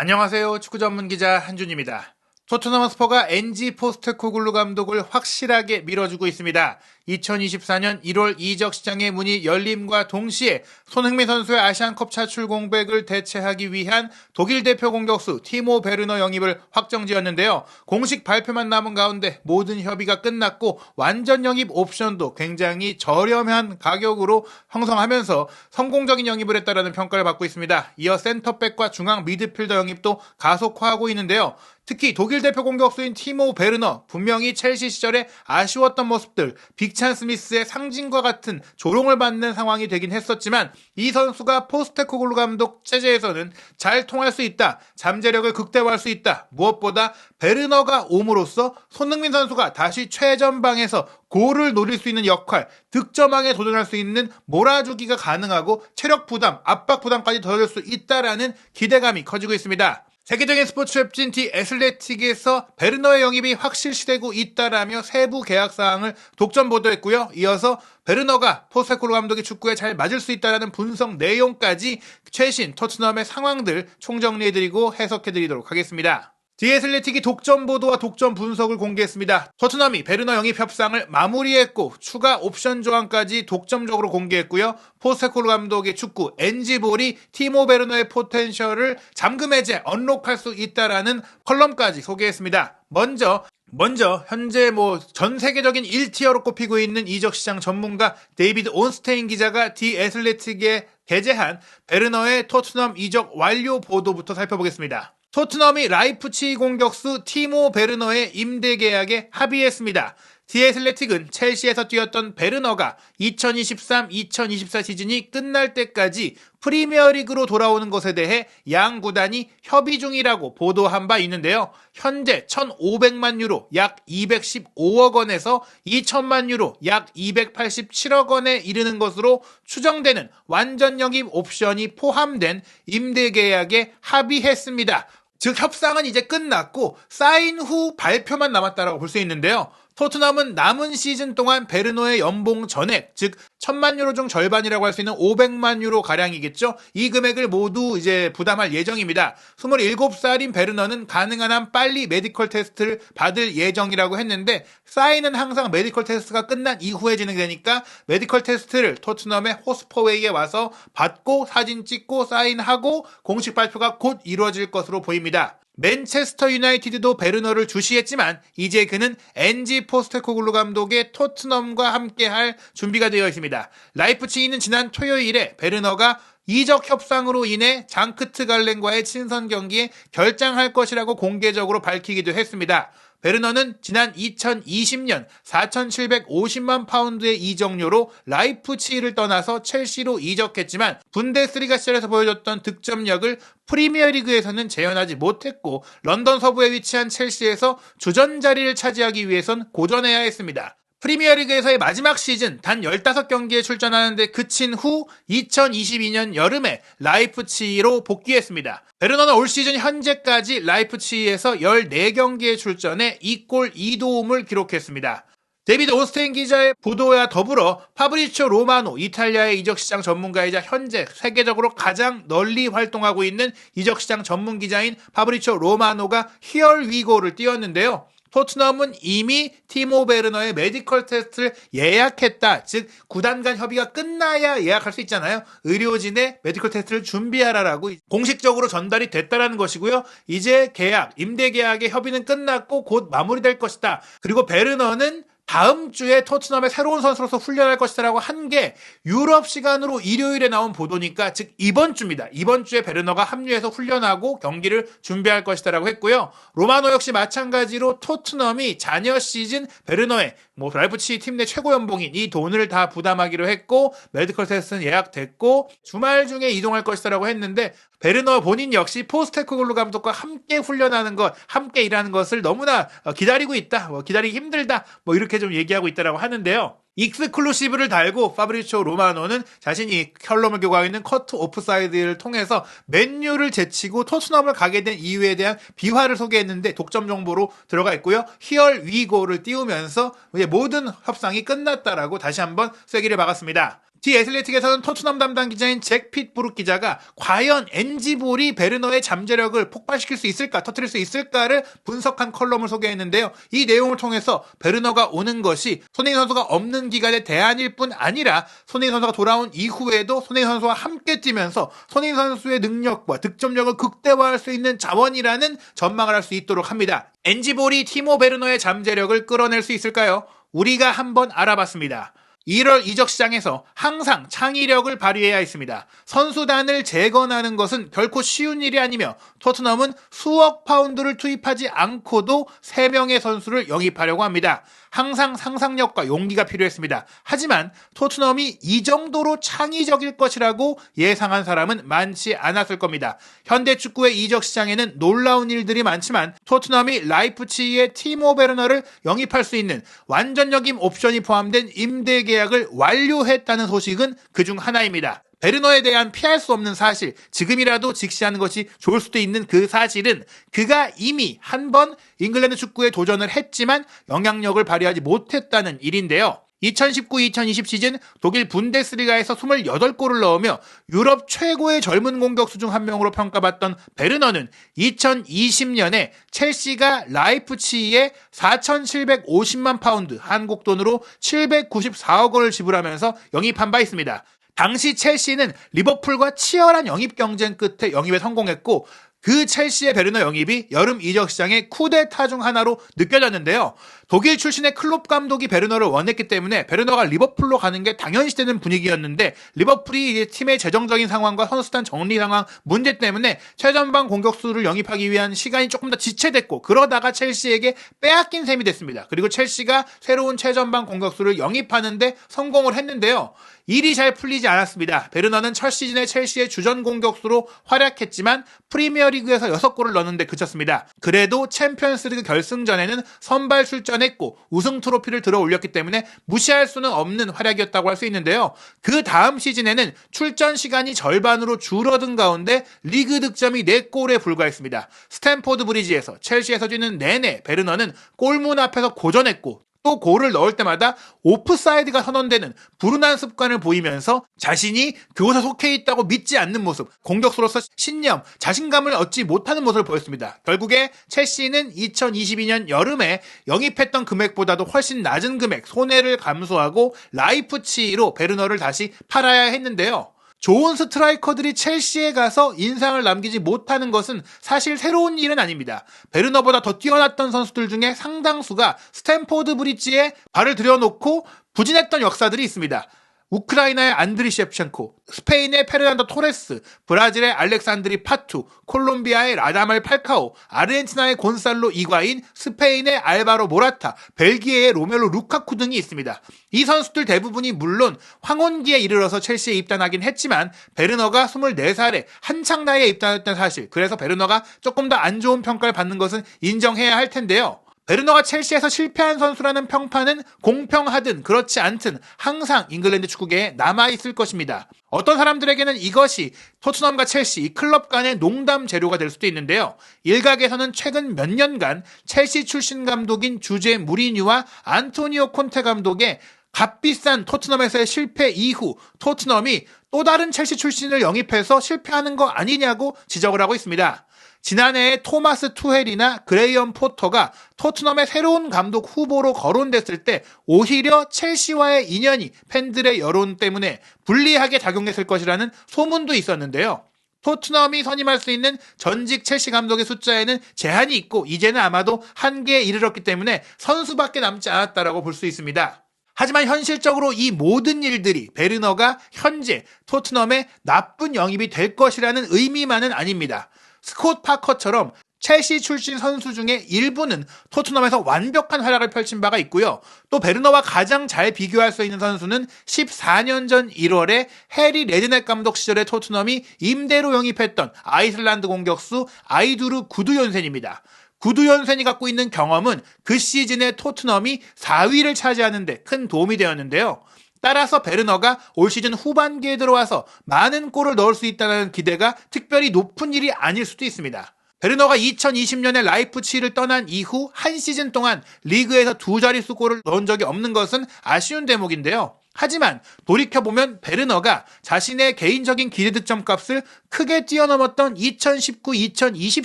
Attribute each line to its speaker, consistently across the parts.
Speaker 1: 안녕하세요. 축구 전문 기자 한준입니다. 토트넘 스퍼가 엔지 포스테코글루 감독을 확실하게 밀어주고 있습니다. 2024년 1월 이적 시장의 문이 열림과 동시에 손흥민 선수의 아시안컵 차출 공백을 대체하기 위한 독일 대표 공격수 티모 베르너 영입을 확정지었는데요. 공식 발표만 남은 가운데 모든 협의가 끝났고 완전 영입 옵션도 굉장히 저렴한 가격으로 형성하면서 성공적인 영입을 했다라는 평가를 받고 있습니다. 이어 센터백과 중앙 미드필더 영입도 가속화하고 있는데요. 특히 독일 대표 공격수인 티모 베르너, 분명히 첼시 시절에 아쉬웠던 모습들, 빅찬 스미스의 상징과 같은 조롱을 받는 상황이 되긴 했었지만 이 선수가 포스테코글루 감독 체제에서는 잘 통할 수 있다, 잠재력을 극대화할 수 있다, 무엇보다 베르너가 옴으로써 손흥민 선수가 다시 최전방에서 골을 노릴 수 있는 역할, 득점왕에 도전할 수 있는 몰아주기가 가능하고 체력 부담, 압박 부담까지 덜어줄 수 있다라는 기대감이 커지고 있습니다. 세계적인 스포츠 웹진 디 애슬레틱에서 베르너의 영입이 확실시되고 있다라며 세부 계약 사항을 독점 보도했고요. 이어서 베르너가 포스테코글루 감독의 축구에 잘 맞을 수 있다라는 분석 내용까지 최신 토트넘의 상황들 총정리해드리고 해석해드리도록 하겠습니다. 디 애슬레틱이 독점 보도와 독점 분석을 공개했습니다. 토트넘이 베르너 영입 협상을 마무리했고 추가 옵션 조항까지 독점적으로 공개했고요. 포스테코글루 감독의 축구 엔지볼이 티모 베르너의 포텐셜을 잠금 해제, 언록할 수 있다라는 컬럼까지 소개했습니다. 먼저 현재 전 세계적인 1티어로 꼽히고 있는 이적 시장 전문가 데이비드 온스테인 기자가 디 애슬레틱에 게재한 베르너의 토트넘 이적 완료 보도부터 살펴보겠습니다. 토트넘이 라이프치히 공격수 티모 베르너의 임대 계약에 합의했습니다. 디 애슬레틱은 첼시에서 뛰었던 베르너가 2023-2024 시즌이 끝날 때까지 프리미어리그로 돌아오는 것에 대해 양 구단이 협의 중이라고 보도한 바 있는데요. 현재 1,500만 유로 약 215억 원에서 2,000만 유로 약 287억 원에 이르는 것으로 추정되는 완전 영입 옵션이 포함된 임대 계약에 합의했습니다. 즉 협상은 이제 끝났고 사인 후 발표만 남았다라고 볼 수 있는데요. 토트넘은 남은 시즌 동안 베르노의 연봉 전액, 즉 1,000만 유로 중 절반이라고 할 수 있는 500만 유로 가량이겠죠. 이 금액을 모두 이제 부담할 예정입니다. 27살인 베르너는 가능한 한 빨리 메디컬 테스트를 받을 예정이라고 했는데 사인은 항상 메디컬 테스트가 끝난 이후에 진행되니까 메디컬 테스트를 토트넘의 호스퍼웨이에 와서 받고 사진 찍고 사인하고 공식 발표가 곧 이루어질 것으로 보입니다. 맨체스터 유나이티드도 베르너를 주시했지만 이제 그는 엔지 포스테코글루 감독의 토트넘과 함께할 준비가 되어 있습니다. 라이프치히는 지난 토요일에 베르너가 이적 협상으로 인해 장크트 갈렌과의 친선 경기에 결장할 것이라고 공개적으로 밝히기도 했습니다. 베르너는 지난 2020년 4,750만 파운드의 이적료로 라이프치히를 떠나서 첼시로 이적했지만 분데스리가 시절에서 보여줬던 득점력을 프리미어리그에서는 재현하지 못했고 런던 서부에 위치한 첼시에서 주전 자리를 차지하기 위해선 고전해야 했습니다. 프리미어리그에서의 마지막 시즌 단 15경기에 출전하는데 그친 후 2022년 여름에 라이프치히로 복귀했습니다. 베르너는 올 시즌 현재까지 라이프치히에서 14경기에 출전해 2골 2도움을 기록했습니다. 데이비드 온스테인 기자의 보도와 더불어 파브리치오 로마노, 이탈리아의 이적시장 전문가이자 현재 세계적으로 가장 널리 활동하고 있는 이적시장 전문기자인 파브리치오 로마노가 히얼 위고를 띄웠는데요. 토트넘은 이미 티모 베르너의 메디컬 테스트를 예약했다. 즉 구단 간 협의가 끝나야 예약할 수 있잖아요. 의료진의 메디컬 테스트를 준비하라라고 공식적으로 전달이 됐다라는 것이고요. 이제 임대 계약의 협의는 끝났고 곧 마무리될 것이다. 그리고 베르너는 다음 주에 토트넘의 새로운 선수로서 훈련할 것이라고 한 게 유럽 시간으로 일요일에 나온 보도니까 즉 이번 주입니다. 이번 주에 베르너가 합류해서 훈련하고 경기를 준비할 것이라고 했고요. 로마노 역시 마찬가지로 토트넘이 자녀 시즌 베르너의 라이프치히 팀 내 최고 연봉인 이 돈을 다 부담하기로 했고 메디컬 테스트는 예약됐고 주말 중에 이동할 것이라고 했는데 베르너 본인 역시 포스테코글루 감독과 함께 훈련하는 것, 함께 일하는 것을 너무나 기다리고 있다. 기다리기 힘들다. 이렇게 좀 얘기하고 있다라고 하는데요. 익스클루시브를 달고 파브리치오 로마노는 자신이 컬럼을 교과하고 있는 커트 오프사이드를 통해서 맨유를 제치고 토트넘을 가게 된 이유에 대한 비화를 소개했는데 독점 정보로 들어가 있고요. 히얼 위고를 띄우면서 이제 모든 협상이 끝났다라고 다시 한번 쐐기를 박았습니다. 디 애슬레틱에서는 토트넘 담당 기자인 잭 핏브룩 기자가 과연 NG볼이 베르너의 잠재력을 폭발시킬 수 있을까, 터뜨릴 수 있을까를 분석한 컬럼을 소개했는데요. 이 내용을 통해서 베르너가 오는 것이 손흥민 선수가 없는 기간의 대안일 뿐 아니라 손흥민 선수가 돌아온 이후에도 손흥민 선수와 함께 뛰면서 손흥민 선수의 능력과 득점력을 극대화할 수 있는 자원이라는 전망을 할 수 있도록 합니다. NG볼이 티모 베르너의 잠재력을 끌어낼 수 있을까요? 우리가 한번 알아봤습니다. 1월 이적 시장에서 항상 창의력을 발휘해야 했습니다. 선수단을 재건하는 것은 결코 쉬운 일이 아니며 토트넘은 수억 파운드를 투입하지 않고도 3명의 선수를 영입하려고 합니다. 항상 상상력과 용기가 필요했습니다. 하지만 토트넘이 이 정도로 창의적일 것이라고 예상한 사람은 많지 않았을 겁니다. 현대 축구의 이적 시장에는 놀라운 일들이 많지만 토트넘이 라이프치히의 티모 베르너를 영입할 수 있는 완전 영입 옵션이 포함된 임대 계약을 완료했다는 소식은 그중 하나입니다. 베르너에 대한 피할 수 없는 사실, 지금이라도 직시하는 것이 좋을 수도 있는 그 사실은 그가 이미 한 번 잉글랜드 축구에 도전을 했지만 영향력을 발휘하지 못했다는 일인데요. 2019-2020 시즌 독일 분데스리가에서 28골을 넣으며 유럽 최고의 젊은 공격수 중 한 명으로 평가받던 베르너는 2020년에 첼시가 라이프치히에 4,750만 파운드, 한국 돈으로 794억 원을 지불하면서 영입한 바 있습니다. 당시 첼시는 리버풀과 치열한 영입 경쟁 끝에 영입에 성공했고 그 첼시의 베르너 영입이 여름 이적 시장의 쿠데타 중 하나로 느껴졌는데요. 독일 출신의 클롭 감독이 베르너를 원했기 때문에 베르너가 리버풀로 가는 게 당연시되는 분위기였는데 리버풀이 이제 팀의 재정적인 상황과 선수단 정리 상황 문제 때문에 최전방 공격수를 영입하기 위한 시간이 조금 더 지체됐고 그러다가 첼시에게 빼앗긴 셈이 됐습니다. 그리고 첼시가 새로운 최전방 공격수를 영입하는데 성공을 했는데요. 일이 잘 풀리지 않았습니다. 베르너는 첫 시즌에 첼시의 주전 공격수로 활약했지만 프리미어리그에서 6골을 넣는데 그쳤습니다. 그래도 챔피언스리그 결승전에는 선발 출전했고 우승 트로피를 들어 올렸기 때문에 무시할 수는 없는 활약이었다고 할 수 있는데요. 그 다음 시즌에는 출전 시간이 절반으로 줄어든 가운데 리그 득점이 4골에 불과했습니다. 스탠포드 브리지에서 첼시에서 뛰는 내내 베르너는 골문 앞에서 고전했고 또 골을 넣을 때마다 오프사이드가 선언되는 불운한 습관을 보이면서 자신이 그곳에 속해 있다고 믿지 않는 모습, 공격수로서 신념, 자신감을 얻지 못하는 모습을 보였습니다. 결국에 첼시는 2022년 여름에 영입했던 금액보다도 훨씬 낮은 금액, 손해를 감수하고 라이프치히로 베르너를 다시 팔아야 했는데요. 좋은 스트라이커들이 첼시에 가서 인상을 남기지 못하는 것은 사실 새로운 일은 아닙니다. 베르너보다 더 뛰어났던 선수들 중에 상당수가 스탠포드 브리지에 발을 들여놓고 부진했던 역사들이 있습니다. 우크라이나의 안드리 셰프첸코, 스페인의 페르난도 토레스, 브라질의 알렉산드리 파투, 콜롬비아의 라다말 팔카오, 아르헨티나의 곤살로 이과인, 스페인의 알바로 모라타, 벨기에의 로멜로 루카쿠 등이 있습니다. 이 선수들 대부분이 물론 황혼기에 이르러서 첼시에 입단하긴 했지만 베르너가 24살에 한창 나이에 입단했던 사실, 그래서 베르너가 조금 더 안 좋은 평가를 받는 것은 인정해야 할 텐데요. 베르너가 첼시에서 실패한 선수라는 평판은 공평하든 그렇지 않든 항상 잉글랜드 축구계에 남아있을 것입니다. 어떤 사람들에게는 이것이 토트넘과 첼시, 이 클럽 간의 농담 재료가 될 수도 있는데요. 일각에서는 최근 몇 년간 첼시 출신 감독인 주제 무리뉴와 안토니오 콘테 감독의 값비싼 토트넘에서의 실패 이후 토트넘이 또 다른 첼시 출신을 영입해서 실패하는 거 아니냐고 지적을 하고 있습니다. 지난해에 토마스 투헬이나 그레이엄 포터가 토트넘의 새로운 감독 후보로 거론됐을 때 오히려 첼시와의 인연이 팬들의 여론 때문에 불리하게 작용했을 것이라는 소문도 있었는데요. 토트넘이 선임할 수 있는 전직 첼시 감독의 숫자에는 제한이 있고 이제는 아마도 한계에 이르렀기 때문에 선수밖에 남지 않았다라고 볼 수 있습니다. 하지만 현실적으로 이 모든 일들이 베르너가 현재 토트넘의 나쁜 영입이 될 것이라는 의미만은 아닙니다. 스콧 파커처럼 첼시 출신 선수 중에 일부는 토트넘에서 완벽한 활약을 펼친 바가 있고요. 또 베르너와 가장 잘 비교할 수 있는 선수는 14년 전 1월에 해리 레드넥 감독 시절에 토트넘이 임대로 영입했던 아이슬란드 공격수 아이두르 구두연센입니다. 구두연센이 갖고 있는 경험은 그 시즌에 토트넘이 4위를 차지하는 데 큰 도움이 되었는데요. 따라서 베르너가 올 시즌 후반기에 들어와서 많은 골을 넣을 수 있다는 기대가 특별히 높은 일이 아닐 수도 있습니다. 베르너가 2020년에 라이프치히를 떠난 이후 한 시즌 동안 리그에서 2자릿수 골을 넣은 적이 없는 것은 아쉬운 대목인데요. 하지만 돌이켜보면 베르너가 자신의 개인적인 기대 득점 값을 크게 뛰어넘었던 2019-2020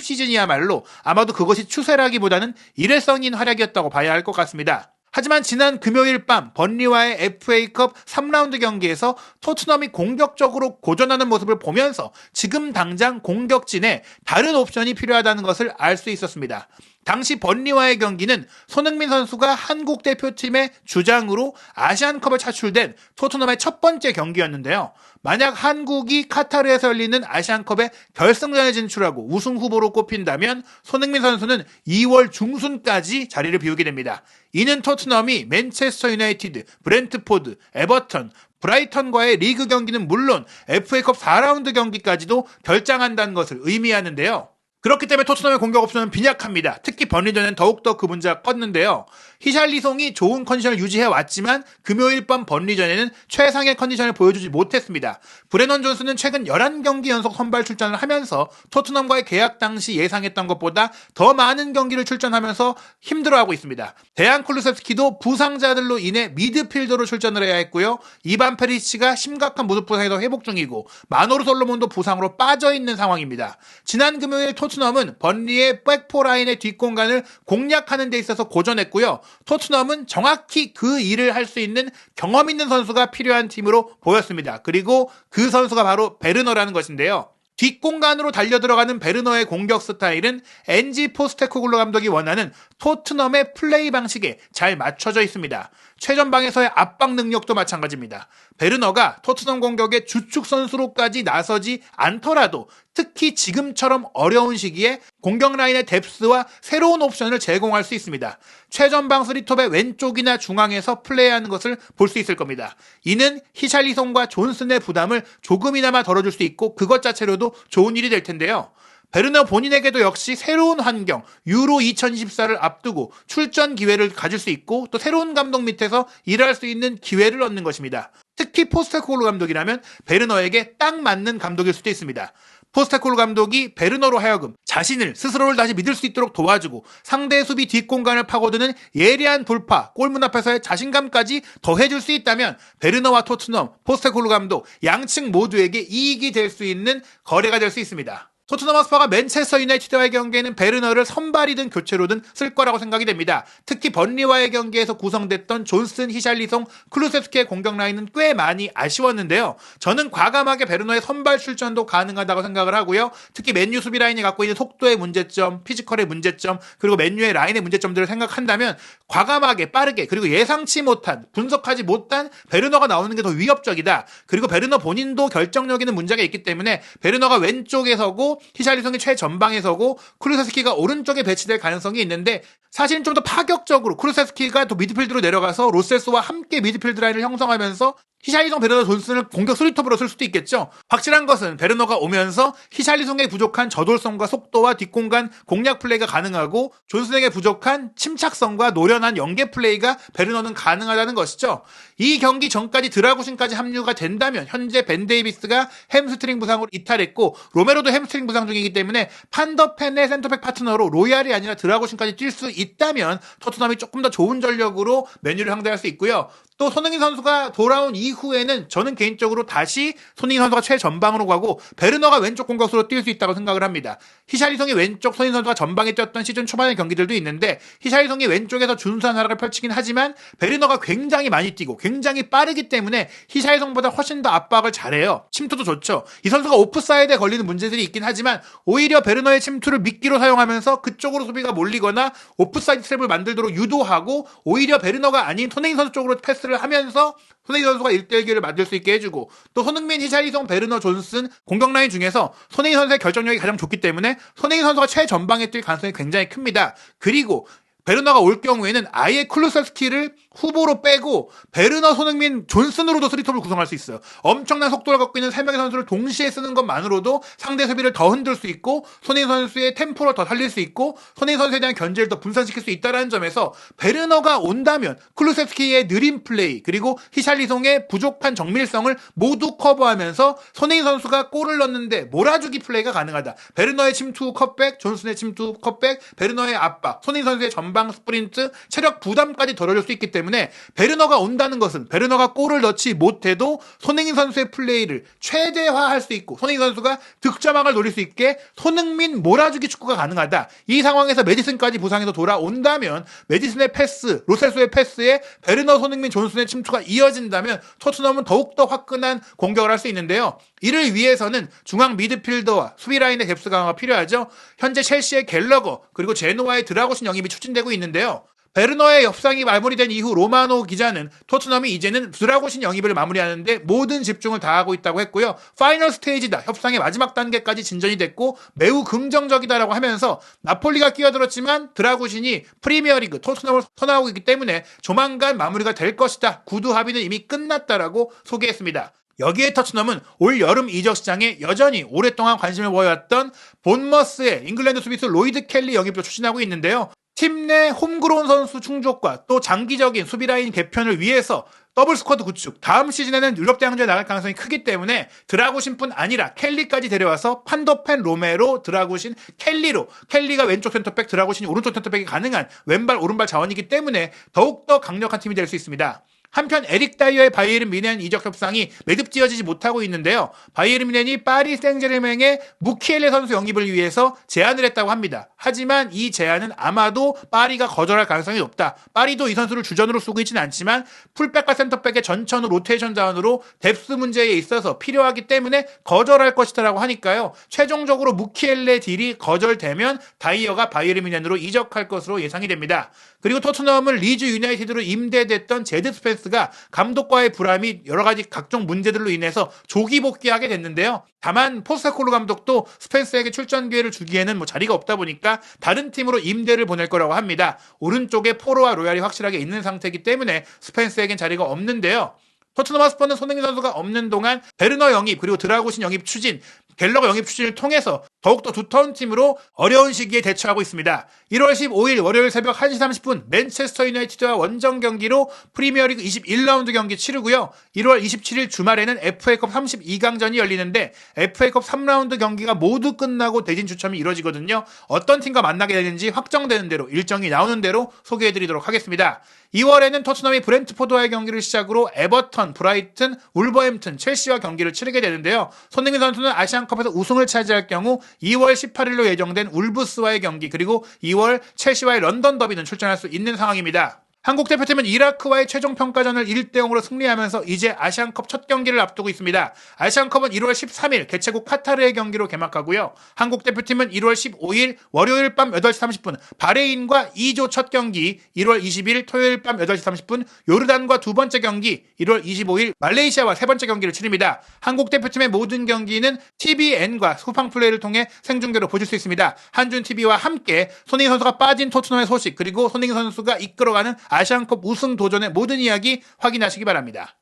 Speaker 1: 시즌이야말로 아마도 그것이 추세라기보다는 일회성인 활약이었다고 봐야 할 것 같습니다. 하지만 지난 금요일 밤 번리와의 FA컵 3라운드 경기에서 토트넘이 공격적으로 고전하는 모습을 보면서 지금 당장 공격진에 다른 옵션이 필요하다는 것을 알 수 있었습니다. 당시 번리와의 경기는 손흥민 선수가 한국 대표팀의 주장으로 아시안컵에 차출된 토트넘의 첫 번째 경기였는데요. 만약 한국이 카타르에서 열리는 아시안컵의 결승전에 진출하고 우승 후보로 꼽힌다면 손흥민 선수는 2월 중순까지 자리를 비우게 됩니다. 이는 토트넘이 맨체스터 유나이티드, 브렌트포드, 에버턴, 브라이턴과의 리그 경기는 물론 FA컵 4라운드 경기까지도 결장한다는 것을 의미하는데요. 그렇기 때문에 토트넘의 공격 옵션은 빈약합니다. 특히 번리전엔 더욱더 그 문제가 컸는데요. 히샬리송이 좋은 컨디션을 유지해왔지만 금요일 밤 번리전에는 최상의 컨디션을 보여주지 못했습니다. 브레넌 존스는 최근 11경기 연속 선발 출전을 하면서 토트넘과의 계약 당시 예상했던 것보다 더 많은 경기를 출전하면서 힘들어하고 있습니다. 데안 쿨루셉스키도 부상자들로 인해 미드필더로 출전을 해야 했고요. 이반 페리시치가 심각한 무릎 부상에서 회복 중이고 마노루 솔로몬도 부상으로 빠져있는 상황입니다. 지난 금요일 토트넘은 번리의 백포라인의 뒷공간을 공략하는 데 있어서 고전했고요. 토트넘은 정확히 그 일을 할 수 있는 경험 있는 선수가 필요한 팀으로 보였습니다. 그리고 그 선수가 바로 베르너라는 것인데요. 뒷공간으로 달려들어가는 베르너의 공격 스타일은 엔지 포스테코글루 감독이 원하는 토트넘의 플레이 방식에 잘 맞춰져 있습니다. 최전방에서의 압박 능력도 마찬가지입니다. 베르너가 토트넘 공격의 주축 선수로까지 나서지 않더라도 특히 지금처럼 어려운 시기에 공격 라인의 뎁스와 새로운 옵션을 제공할 수 있습니다. 최전방 3톱의 왼쪽이나 중앙에서 플레이하는 것을 볼 수 있을 겁니다. 이는 히샬리송과 존슨의 부담을 조금이나마 덜어줄 수 있고 그것 자체로도 좋은 일이 될 텐데요. 베르너 본인에게도 역시 새로운 환경, 유로 2024를 앞두고 출전 기회를 가질 수 있고 또 새로운 감독 밑에서 일할 수 있는 기회를 얻는 것입니다. 특히 포스테코글루 감독이라면 베르너에게 딱 맞는 감독일 수도 있습니다. 포스테코글루 감독이 베르너로 하여금 자신을 스스로를 다시 믿을 수 있도록 도와주고 상대 수비 뒷공간을 파고드는 예리한 돌파, 골문 앞에서의 자신감까지 더해줄 수 있다면 베르너와 토트넘, 포스테코글루 감독 양측 모두에게 이익이 될 수 있는 거래가 될 수 있습니다. 토트넘 핫스퍼가 맨체스터 유나이티드와의 경기에는 베르너를 선발이든 교체로든 쓸 거라고 생각이 됩니다. 특히 번리와의 경기에서 구성됐던 존슨, 히샬리송, 클루세스키의 공격 라인은 꽤 많이 아쉬웠는데요. 저는 과감하게 베르너의 선발 출전도 가능하다고 생각을 하고요. 특히 맨유 수비 라인이 갖고 있는 속도의 문제점, 피지컬의 문제점, 그리고 맨유의 라인의 문제점들을 생각한다면 과감하게 빠르게 그리고 예상치 못한, 분석하지 못한 베르너가 나오는 게 더 위협적이다. 그리고 베르너 본인도 결정력에는 문제가 있기 때문에 베르너가 왼쪽에 서고 히샬리송이 최전방에 서고 쿠루세스키가 오른쪽에 배치될 가능성이 있는데 사실은 좀 더 파격적으로 쿠루세스키가 또 미드필드로 내려가서 로셀소와 함께 미드필드 라인을 형성하면서 히샬리송, 베르너, 존슨을 공격 수리톱으로 쓸 수도 있겠죠. 확실한 것은 베르너가 오면서 히샬리송에 부족한 저돌성과 속도와 뒷공간 공략 플레이가 가능하고 존슨에게 부족한 침착성과 노련한 연계 플레이가 베르너는 가능하다는 것이죠. 이 경기 전까지 드라구신까지 합류가 된다면 현재 벤 데이비스가 햄스트링 부상으로 이탈했고 로메로도 햄스트링 부상 중이기 때문에 판더펜의 센터백 파트너로 로얄이 아니라 드라구신까지 뛸 수 있다면 토트넘이 조금 더 좋은 전력으로 메뉴를 상대할 수 있고요. 또 손흥민 선수가 돌아온 이후에는 저는 개인적으로 다시 손흥민 선수가 최전방으로 가고 베르너가 왼쪽 공격수로 뛸 수 있다고 생각을 합니다. 히샬리송이 왼쪽, 손흥민 선수가 전방에 뛰었던 시즌 초반의 경기들도 있는데 히샬리송이 왼쪽에서 준수한 활약을 펼치긴 하지만 베르너가 굉장히 많이 뛰고 굉장히 빠르기 때문에 히샬리송보다 훨씬 더 압박을 잘해요. 침투도 좋죠. 이 선수가 오프사이드에 걸리는 문제들이 있긴 하지만 오히려 베르너의 침투를 미끼로 사용하면서 그쪽으로 수비가 몰리거나 오프사이드 트랩을 만들도록 유도하고 오히려 베르너가 아닌 손흥민 선수 쪽으로 패스를 하면서 손흥민 선수가 1대1 기회를 만들 수 있게 해주고 또 손흥민, 히샬리송, 베르너, 존슨 공격 라인 중에서 손흥민 선수의 결정력이 가장 좋기 때문에 손흥민 선수가 최전방에 뛸 가능성이 굉장히 큽니다. 그리고 베르너가 올 경우에는 아예 클루세스키를 후보로 빼고 베르너, 손흥민, 존슨으로도 3톱을 구성할 수 있어요. 엄청난 속도를 갖고 있는 3명의 선수를 동시에 쓰는 것만으로도 상대 수비를 더 흔들 수 있고 손흥민 선수의 템포를 더 살릴 수 있고 손흥민 선수에 대한 견제를 더 분산시킬 수 있다는 점에서 베르너가 온다면 클루세스키의 느린 플레이 그리고 히샬리송의 부족한 정밀성을 모두 커버하면서 손흥민 선수가 골을 넣는데 몰아주기 플레이가 가능하다. 베르너의 침투 컷백, 존슨의 침투 컷백, 베르너의 압박, 손흥민 선수의 전방 스프린트, 체력 부담까지 덜어줄 수 있기 때문에 때문에 베르너가 온다는 것은 베르너가 골을 넣지 못해도 손흥민 선수의 플레이를 최대화할 수 있고 손흥민 선수가 득점왕을 노릴 수 있게 손흥민 몰아주기 축구가 가능하다. 이 상황에서 메디슨까지 부상해서 돌아온다면 메디슨의 패스, 로셀소의 패스에 베르너, 손흥민, 존슨의 침투가 이어진다면 토트넘은 더욱더 화끈한 공격을 할 수 있는데요. 이를 위해서는 중앙 미드필더와 수비 라인의 뎁스 강화가 필요하죠. 현재 첼시의 갤러거 그리고 제노아의 드라구신 영입이 추진되고 있는데요. 베르너의 협상이 마무리된 이후 로마노 기자는 토트넘이 이제는 드라구신 영입을 마무리하는데 모든 집중을 다하고 있다고 했고요. 파이널 스테이지다. 협상의 마지막 단계까지 진전이 됐고 매우 긍정적이다라고 하면서 나폴리가 끼어들었지만 드라구신이 프리미어리그 토트넘을 선호하고 있기 때문에 조만간 마무리가 될 것이다. 구두 합의는 이미 끝났다라고 소개했습니다. 여기에 토트넘은 올 여름 이적 시장에 여전히 오랫동안 관심을 보여왔던 본머스의 잉글랜드 수비수 로이드 켈리 영입도 추진하고 있는데요. 팀 내 홈그로운 선수 충족과 또 장기적인 수비라인 개편을 위해서 더블 스쿼드 구축, 다음 시즌에는 유럽 대항전에 나갈 가능성이 크기 때문에 드라구신뿐 아니라 켈리까지 데려와서 판더펜 로메로 드라구신 켈리로 켈리가 왼쪽 센터백, 드라구신이 오른쪽 센터백이 가능한 왼발 오른발 자원이기 때문에 더욱더 강력한 팀이 될 수 있습니다. 한편 에릭 다이어의 바이에른 뮌헨 이적 협상이 매듭지어지지 못하고 있는데요. 바이에른 뮌헨이 파리 생제르맹의 무키엘레 선수 영입을 위해서 제안을 했다고 합니다. 하지만 이 제안은 아마도 파리가 거절할 가능성이 높다. 파리도 이 선수를 주전으로 쓰고 있지는 않지만 풀백과 센터백의 전천후 로테이션 자원으로 뎁스 문제에 있어서 필요하기 때문에 거절할 것이다라고 하니까요. 최종적으로 무키엘레 딜이 거절되면 다이어가 바이에른 뮌헨으로 이적할 것으로 예상이 됩니다. 그리고 토트넘은 리즈 유나이티드로 임대됐던 제드 스펜스가 감독과의 불합이 여러 가지 각종 문제들로 인해서 조기 복귀하게 됐는데요. 다만 포스테코글루 감독도 스펜스에게 출전 기회를 주기에는 자리가 없다 보니까 다른 팀으로 임대를 보낼 거라고 합니다. 오른쪽에 포로와 로얄이 확실하게 있는 상태이기 때문에 스펜스에겐 자리가 없는데요. 토트넘 핫스퍼는 손흥민 선수가 없는 동안 베르너 영입 그리고 드라구신 영입 추진, 갤러거 영입 추진을 통해서 더욱더 두터운 팀으로 어려운 시기에 대처하고 있습니다. 1월 15일 월요일 새벽 1시 30분 맨체스터 유나이티드와 원정 경기로 프리미어리그 21라운드 경기 치르고요. 1월 27일 주말에는 FA컵 32강전이 열리는데 FA컵 3라운드 경기가 모두 끝나고 대진 추첨이 이루어지거든요. 어떤 팀과 만나게 되는지 확정되는 대로 일정이 나오는 대로 소개해드리도록 하겠습니다. 2월에는 토트넘이 브렌트포드와의 경기를 시작으로 에버턴, 브라이튼, 울버햄튼, 첼시와 경기를 치르게 되는데요. 손흥민 선수는 아시안컵에서 우승을 차지할 경우 2월 18일로 예정된 울브스와의 경기 그리고 2월 첼시와의 런던 더비는 출전할 수 있는 상황입니다. 한국 대표팀은 이라크와의 최종 평가전을 1대0으로 승리하면서 이제 아시안컵 첫 경기를 앞두고 있습니다. 아시안컵은 1월 13일 개최국 카타르의 경기로 개막하고요. 한국 대표팀은 1월 15일 월요일 밤 8시 30분 바레인과 2조 첫 경기, 1월 20일 토요일 밤 8시 30분 요르단과 두 번째 경기, 1월 25일 말레이시아와 세 번째 경기를 치릅니다. 한국 대표팀의 모든 경기는 TVN과 쿠팡 플레이를 통해 생중계로 보실 수 있습니다. 한준TV와 함께 손흥민 선수가 빠진 토트넘의 소식 그리고 손흥민 선수가 이끌어가는 아시안컵 우승 도전의 모든 이야기 확인하시기 바랍니다.